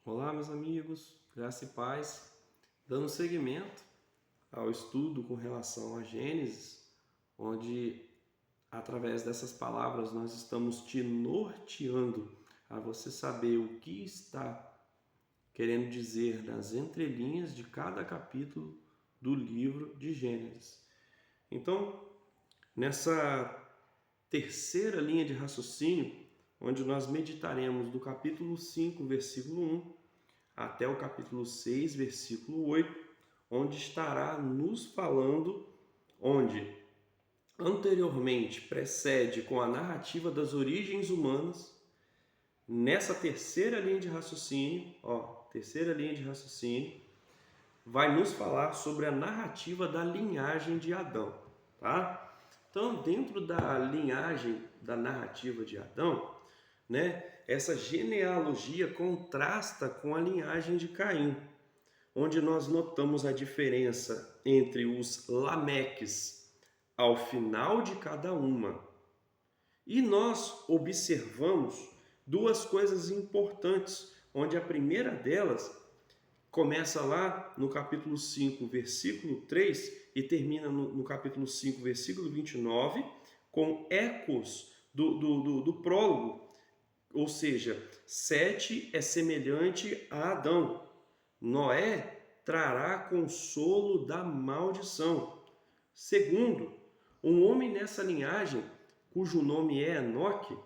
Olá, meus amigos, graça e paz. Dando seguimento ao estudo com relação a Gênesis, onde através dessas palavras nós estamos te norteando a você saber o que está querendo dizer nas entrelinhas de cada capítulo do livro de Gênesis. Então, nessa terceira linha de raciocínio, onde nós meditaremos do capítulo 5, versículo 1, até o capítulo 6, versículo 8, onde estará nos falando, onde anteriormente precede com a narrativa das origens humanas, nessa terceira linha de raciocínio, vai nos falar sobre a narrativa da linhagem de Adão, tá? Então, dentro da linhagem da narrativa de Adão, essa genealogia contrasta com a linhagem de Caim, onde nós notamos a diferença entre os Lameques ao final de cada uma. E nós observamos duas coisas importantes, onde a primeira delas começa lá no capítulo 5, versículo 3 e termina no capítulo 5, versículo 29, com ecos do prólogo. Ou seja, Sete é semelhante a Adão. Noé trará consolo da maldição. Segundo, um homem nessa linhagem, cujo nome é Enoque,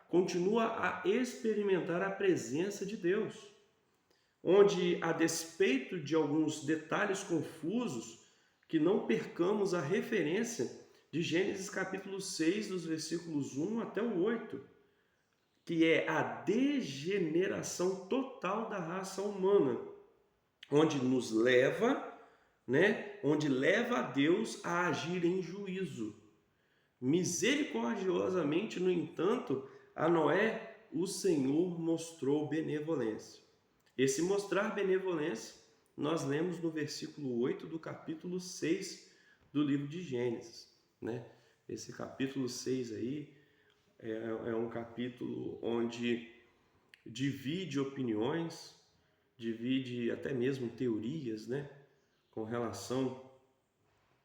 continua a experimentar a presença de Deus, onde, a despeito de alguns detalhes confusos, que não percamos a referência de Gênesis capítulo 6, dos versículos 1 até o 8, que é a degeneração total da raça humana, onde nos leva, onde leva a Deus a agir em juízo. Misericordiosamente, no entanto, a Noé o Senhor mostrou benevolência. Esse mostrar benevolência nós lemos no versículo 8 do capítulo 6 do livro de Gênesis, Esse capítulo 6 aí é um capítulo onde divide opiniões, divide até mesmo teorias, com relação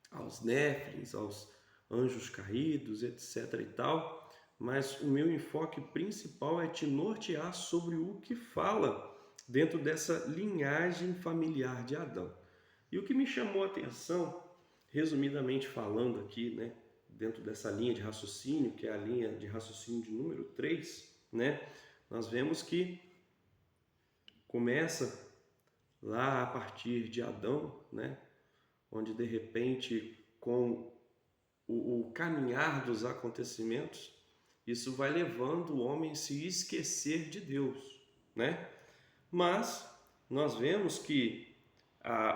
aos néfilins, aos anjos caídos, etc. e tal, mas o meu enfoque principal é te nortear sobre o que fala dentro dessa linhagem familiar de Adão. E o que me chamou a atenção, resumidamente falando aqui, dentro dessa linha de raciocínio, que é a linha de raciocínio de número 3, nós vemos que começa lá a partir de Adão, onde de repente, com o caminhar dos acontecimentos, isso vai levando o homem a se esquecer de Deus, Mas nós vemos que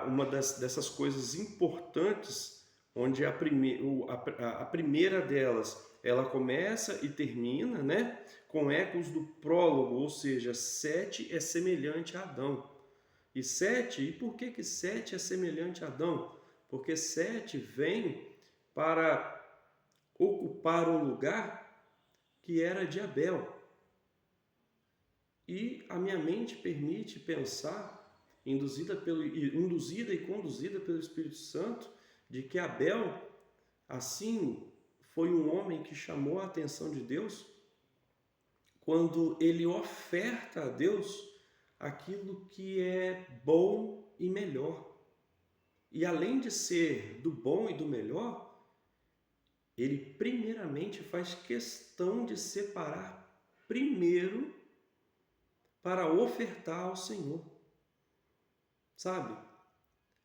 uma dessas coisas importantes, onde a primeira delas, ela começa e termina, com ecos do prólogo, ou seja, Sete é semelhante a Adão. E por que Sete é semelhante a Adão? Porque Sete vem para ocupar um lugar que era de Abel. E a minha mente permite pensar, induzida e conduzida pelo Espírito Santo, de que Abel, assim, foi um homem que chamou a atenção de Deus quando ele oferta a Deus aquilo que é bom e melhor. E além de ser do bom e do melhor, ele primeiramente faz questão de separar primeiro para ofertar ao Senhor. Sabe?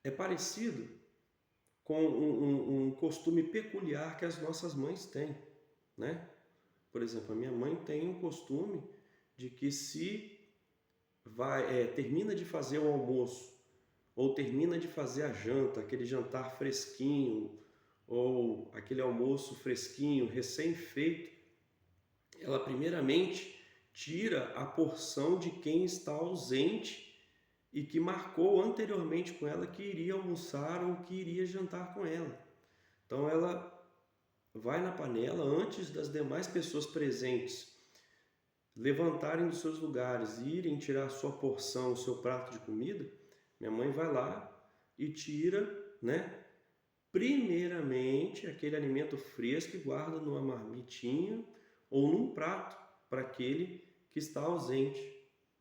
É parecido com um costume peculiar que as nossas mães têm, Por exemplo, a minha mãe tem um costume de que se termina de fazer o almoço ou termina de fazer a janta, aquele jantar fresquinho ou aquele almoço fresquinho, recém-feito, ela primeiramente tira a porção de quem está ausente e que marcou anteriormente com ela que iria almoçar ou que iria jantar com ela. Então ela vai na panela antes das demais pessoas presentes levantarem dos seus lugares e irem tirar a sua porção, o seu prato de comida, minha mãe vai lá e tira, né? Primeiramente, aquele alimento fresco e guarda numa marmitinha ou num prato para aquele que está ausente.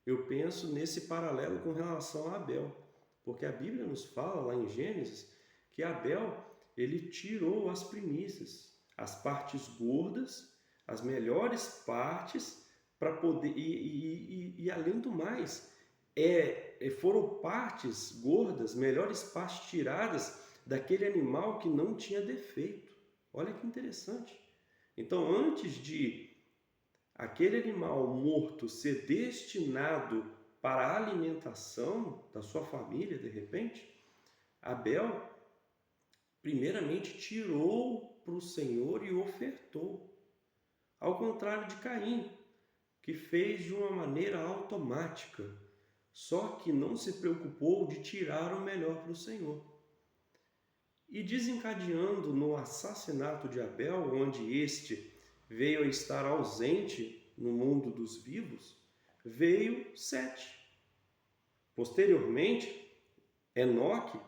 Eu penso nesse paralelo com relação a Abel, porque a Bíblia nos fala lá em Gênesis que Abel, ele tirou as primícias, as partes gordas, as melhores partes para poder e além do mais, foram partes gordas, melhores partes tiradas daquele animal que não tinha defeito. Olha que interessante. Então, antes de aquele animal morto ser destinado para a alimentação da sua família, de repente, Abel primeiramente tirou para o Senhor e ofertou. Ao contrário de Caim, que fez de uma maneira automática, só que não se preocupou de tirar o melhor para o Senhor. E desencadeando no assassinato de Abel, onde este veio a estar ausente no mundo dos vivos, veio Sete. Posteriormente, Enoque,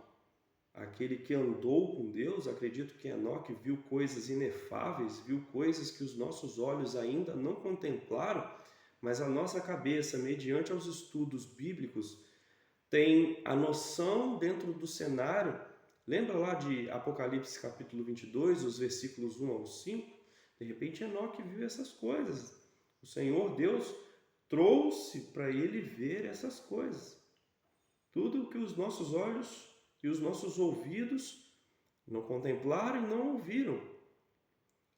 aquele que andou com Deus, acredito que Enoque viu coisas inefáveis, viu coisas que os nossos olhos ainda não contemplaram, mas a nossa cabeça, mediante aos estudos bíblicos, tem a noção dentro do cenário. Lembra lá de Apocalipse capítulo 22, os versículos 1 ao 5? De repente Enoque viu essas coisas. O Senhor Deus trouxe para ele ver essas coisas. Tudo o que os nossos olhos e os nossos ouvidos não contemplaram e não ouviram.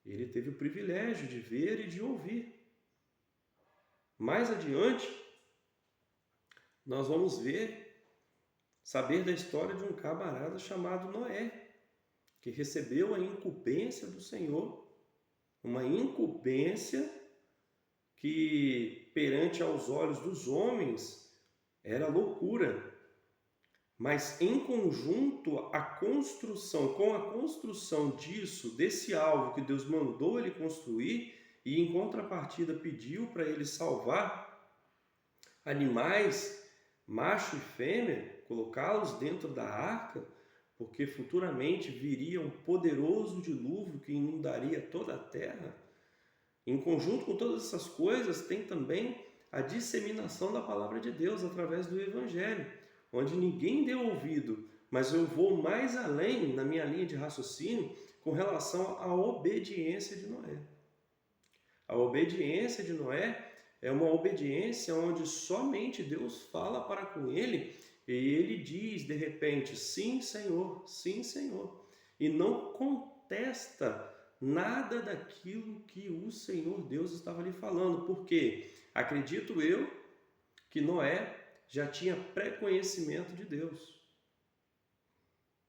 Ele teve o privilégio de ver e de ouvir. Mais adiante, nós vamos saber da história de um camarada chamado Noé, que recebeu a incumbência do Senhor, uma incumbência que perante aos olhos dos homens era loucura, mas em conjunto com a construção desse alvo que Deus mandou ele construir e em contrapartida pediu para ele salvar animais, macho e fêmea, colocá-los dentro da arca, porque futuramente viria um poderoso dilúvio que inundaria toda a terra. Em conjunto com todas essas coisas, tem também a disseminação da palavra de Deus através do Evangelho, onde ninguém deu ouvido, mas eu vou mais além na minha linha de raciocínio com relação à obediência de Noé. A obediência de Noé é uma obediência onde somente Deus fala para com ele e ele diz de repente, sim Senhor, e não contesta nada daquilo que o Senhor Deus estava lhe falando, porque acredito eu que Noé já tinha pré-conhecimento de Deus.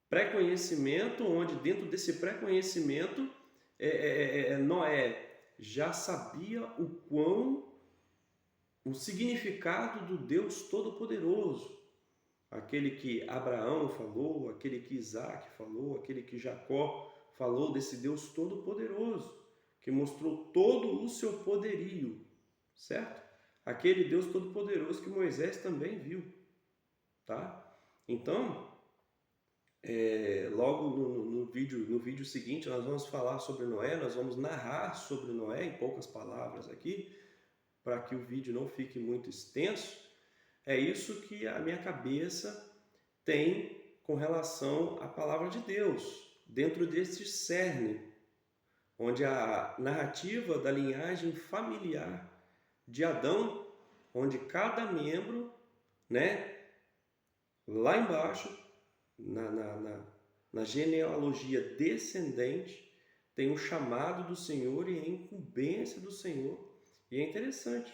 Pré-conhecimento, onde dentro desse pré-conhecimento Noé já sabia o significado do Deus Todo-Poderoso, aquele que Abraão falou, aquele que Isaac falou, aquele que Jacó falou, desse Deus Todo-Poderoso, que mostrou todo o seu poderio, certo? Aquele Deus Todo-Poderoso que Moisés também viu, tá? Então, logo no vídeo seguinte nós vamos falar sobre Noé, nós vamos narrar sobre Noé em poucas palavras aqui, para que o vídeo não fique muito extenso. É isso que a minha cabeça tem com relação à palavra de Deus, dentro desse cerne, onde a narrativa da linhagem familiar de Adão, onde cada membro, né, lá embaixo, na genealogia descendente, tem o chamado do Senhor e a incumbência do Senhor. E é interessante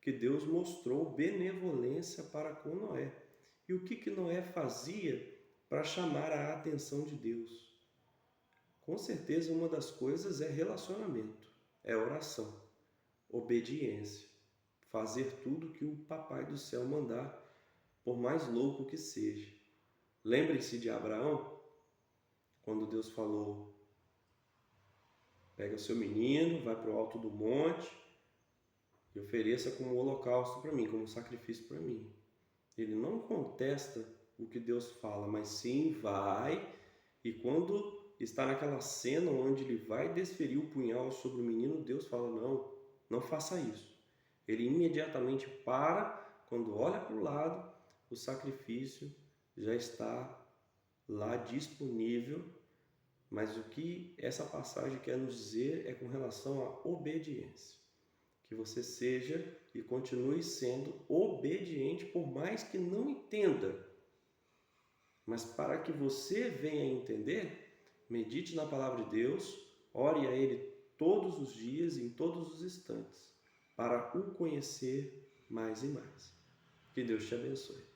que Deus mostrou benevolência para com Noé. E o que Noé fazia para chamar a atenção de Deus? Com certeza uma das coisas é relacionamento, é oração, obediência, fazer tudo que o Papai do Céu mandar, por mais louco que seja. Lembrem-se de Abraão, quando Deus falou, pega o seu menino, vai para o alto do monte e ofereça como holocausto para mim, como sacrifício para mim. Ele não contesta o que Deus fala, mas sim vai, e quando está naquela cena onde ele vai desferir o punhal sobre o menino, Deus fala: não, não faça isso. Ele imediatamente para, quando olha para o lado, o sacrifício já está lá disponível. Mas o que essa passagem quer nos dizer é com relação à obediência. Que você seja e continue sendo obediente, por mais que não entenda. Mas para que você venha a entender, medite na palavra de Deus, ore a Ele todos os dias e em todos os instantes, para o conhecer mais e mais. Que Deus te abençoe.